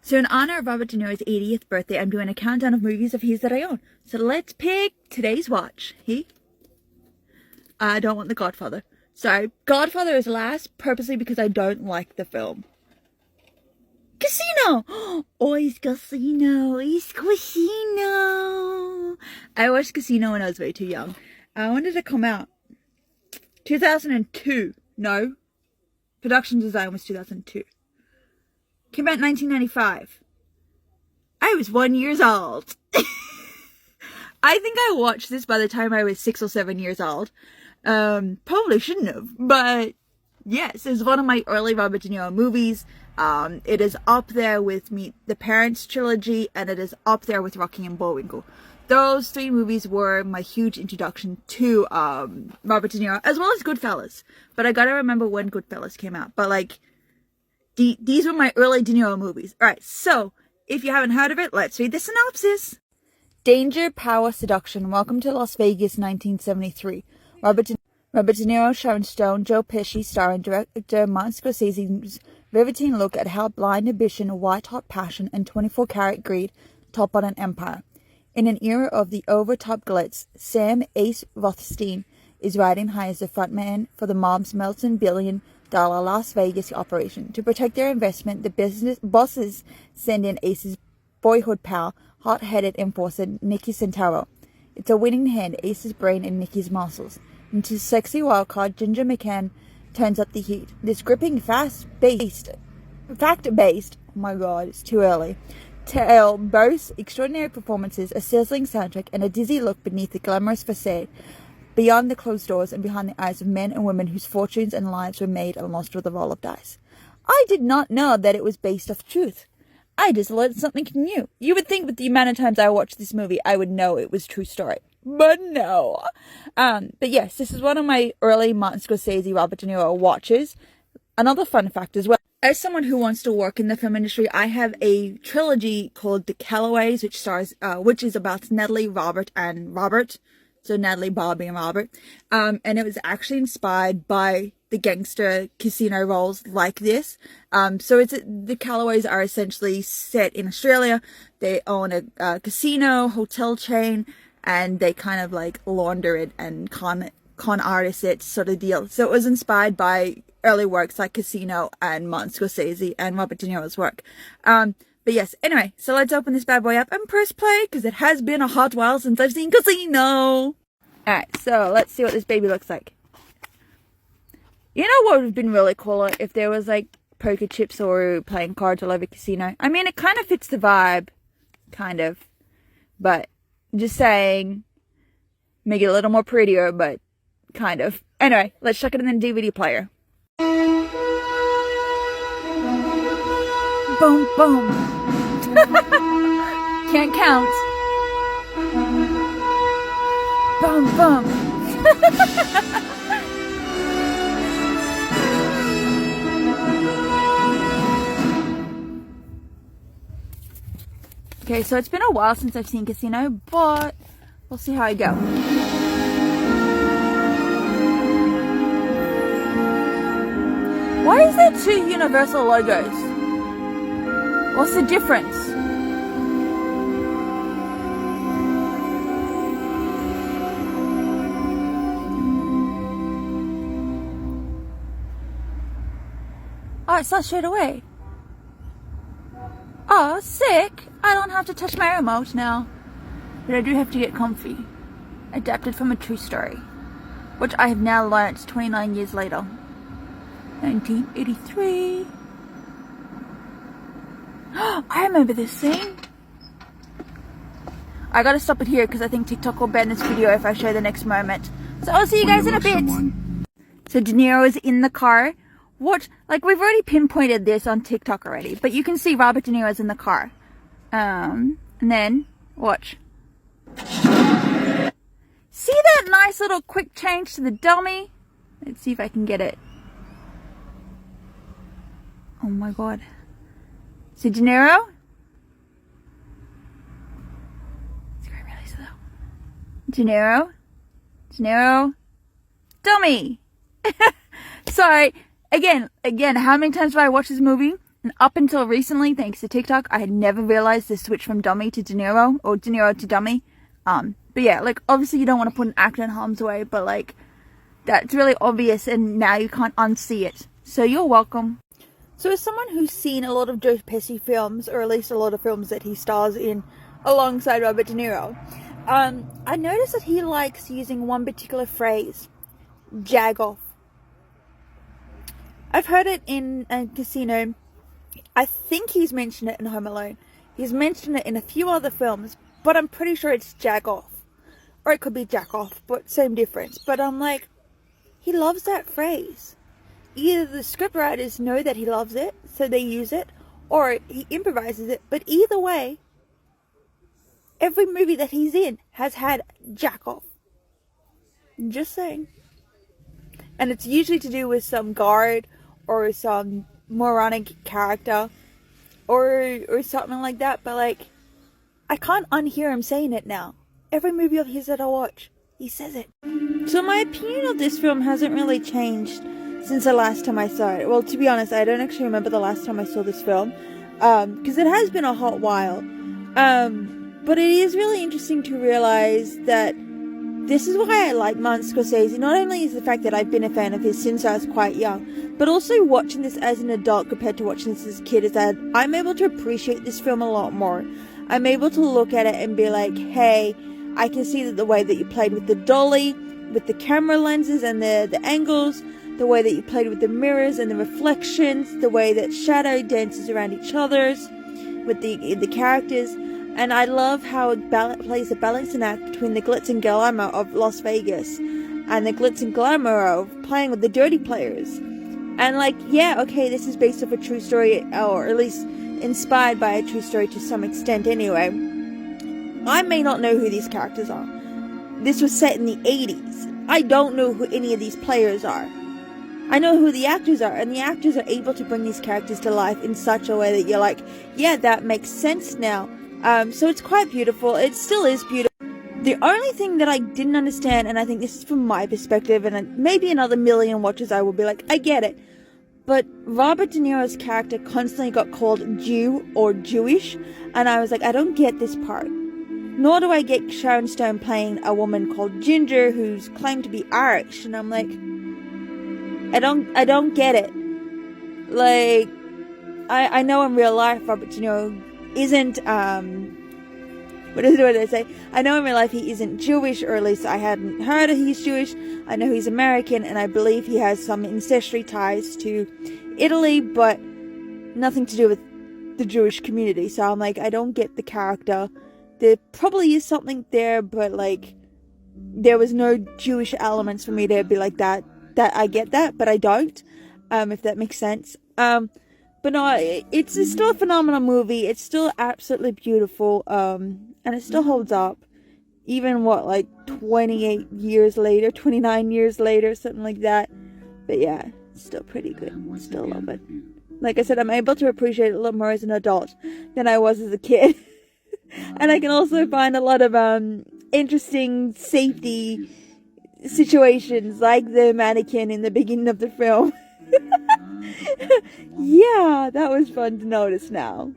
So in honor of Robert De Niro's 80th birthday, I'm doing a countdown of movies of his that I own. So let's pick today's watch. I don't want The Godfather. Sorry, Godfather is last, purposely because I don't like the film. Casino! Oh, it's Casino. It's Casino. I watched Casino when I was way too young. When did it come out? 2002. No. Production design was 2002. Came out in 1995. I was 1 year old. I think I watched this by the time I was 6 or 7 years old. Probably shouldn't have, but yes, it's one of my early Robert De Niro movies. It is up there with Meet the Parents trilogy, and it is up there with Rocky and Bullwinkle. Those three movies were my huge introduction to Robert De Niro, as well as Goodfellas. But I gotta remember when Goodfellas came out. But like, these were my early De Niro movies. Alright, so if you haven't heard of it, let's read the synopsis. Danger, Power, Seduction. Welcome to Las Vegas, 1973. Robert De Niro, Sharon Stone, Joe Pesci, starring director Martin Scorsese's riveting look at how blind ambition, white-hot passion, and 24-karat greed top on an empire. In an era of the over-top glitz, Sam Ace Rothstein is riding high as the frontman for the mob's multi-billion-dollar Las Vegas operation. To protect their investment, the business bosses send in Ace's boyhood pal, hot-headed enforcer Nicky Santoro. It's a winning hand, Ace's brain and Nicky's muscles. Into sexy wildcard, Ginger McCann turns up the heat. This gripping, fact-based, oh my god, it's too early, tale boasts extraordinary performances, a sizzling soundtrack, and a dizzy look beneath the glamorous facade, beyond the closed doors and behind the eyes of men and women whose fortunes and lives were made and lost with a roll of dice. I did not know that it was based off truth. I just learned something new. You would think with the amount of times I watched this movie, I would know it was true story. But no. But yes, this is one of my early Martin Scorsese, Robert De Niro watches. Another fun fact as well. As someone who wants to work in the film industry, I have a trilogy called The Callaways, which is about Natalie, Robert, and Robert. So Natalie, Bobby, and Robert. And it was actually inspired by the gangster casino roles like this. So the Callaways are essentially set in Australia. They own a casino, hotel chain, and they kind of like launder it and con artist it sort of deal. So it was inspired by early works like Casino and Martin Scorsese and Robert De Niro's work. But yes, anyway, so let's open this bad boy up and press play, because it has been a hot while since I've seen Casino. Alright, so let's see what this baby looks like. You know what would have been really cooler if there was like poker chips or playing cards all over Casino? I mean, it kind of fits the vibe, kind of, but just saying, make it a little more prettier, but kind of. Anyway, let's chuck it in the DVD player. Boom, boom. Can't count. Boom, boom. Okay, so it's been a while since I've seen Casino, but we'll see how I go. Why is there two Universal logos? What's the difference? Oh, it's not straight away. Oh, sick. I don't have to touch my remote now. But I do have to get comfy. Adapted from a true story, which I have now learnt 29 years later. 1983. I remember this scene. I gotta stop it here because I think TikTok will ban this video if I show the next moment. So I'll see you guys in a bit. So De Niro is in the car. What? Like, we've already pinpointed this on TikTok already, but you can see Robert De Niro's in the car. And then, watch. See that nice little quick change to the dummy? Let's see if I can get it. Oh my god. So De Niro? It's going really slow. De Niro? De Niro? Dummy! Sorry. Again, how many times have I watched this movie? And up until recently, thanks to TikTok, I had never realized the switch from dummy to DeNiro, or DeNiro to dummy. But yeah, like, obviously you don't want to put an actor in harm's way, but like, that's really obvious, and now you can't unsee it. So you're welcome. So as someone who's seen a lot of Joe Pesci films, or at least a lot of films that he stars in alongside Robert De Niro, I noticed that he likes using one particular phrase, jag off. I've heard it in a Casino. I think he's mentioned it in Home Alone. He's mentioned it in a few other films, but I'm pretty sure it's jag off. Or it could be jack off, but same difference. But I'm like, he loves that phrase. Either the scriptwriters know that he loves it, so they use it, or he improvises it. But either way, every movie that he's in has had jack off. Just saying. And it's usually to do with some guard or some moronic character or something like that. But like, I can't unhear him saying it now. Every movie of his that I watch, he says it. So my opinion of this film hasn't really changed since the last time I saw it. Well, to be honest, I don't actually remember the last time I saw this film, because it has been a hot while. But it is really interesting to realize that this is why I like Martin Scorsese. Not only is the fact that I've been a fan of his since I was quite young, but also watching this as an adult compared to watching this as a kid, is that I'm able to appreciate this film a lot more. I'm able to look at it and be like, hey, I can see that the way that you played with the dolly, with the camera lenses and the angles, the way that you played with the mirrors and the reflections, the way that shadow dances around each other's, with the characters. And I love how it plays a balancing act between the glitz and glamour of Las Vegas and the glitz and glamour of playing with the dirty players. And like, yeah, okay, this is based off a true story, or at least inspired by a true story to some extent anyway. I may not know who these characters are. This was set in the 80s. I don't know who any of these players are. I know who the actors are, and the actors are able to bring these characters to life in such a way that you're like, yeah, that makes sense now. So it's quite beautiful. It still is beautiful. The only thing that I didn't understand, and I think this is from my perspective, and maybe another million watchers I will be like, I get it. But Robert De Niro's character constantly got called Jew or Jewish, and I was like, I don't get this part. Nor do I get Sharon Stone playing a woman called Ginger who's claimed to be Irish, and I'm like, I don't get it. Like, I know in real life Robert De Niro isn't, what did I say? I know in real life he isn't Jewish, or at least I hadn't heard he's Jewish. I know he's American, and I believe he has some ancestry ties to Italy, but nothing to do with the Jewish community. So I'm like, I don't get the character. There probably is something there, but like, there was no Jewish elements for me to be like that I get that, but I don't, if that makes sense. But no, it's still a phenomenal movie. It's still absolutely beautiful, and it still holds up, even like 28 years later, 29 years later, something like that. But yeah, it's still pretty good. Still love it. Like I said, I'm able to appreciate it a lot more as an adult than I was as a kid. And I can also find a lot of interesting safety situations, like the mannequin in the beginning of the film. Yeah, that was fun to notice now.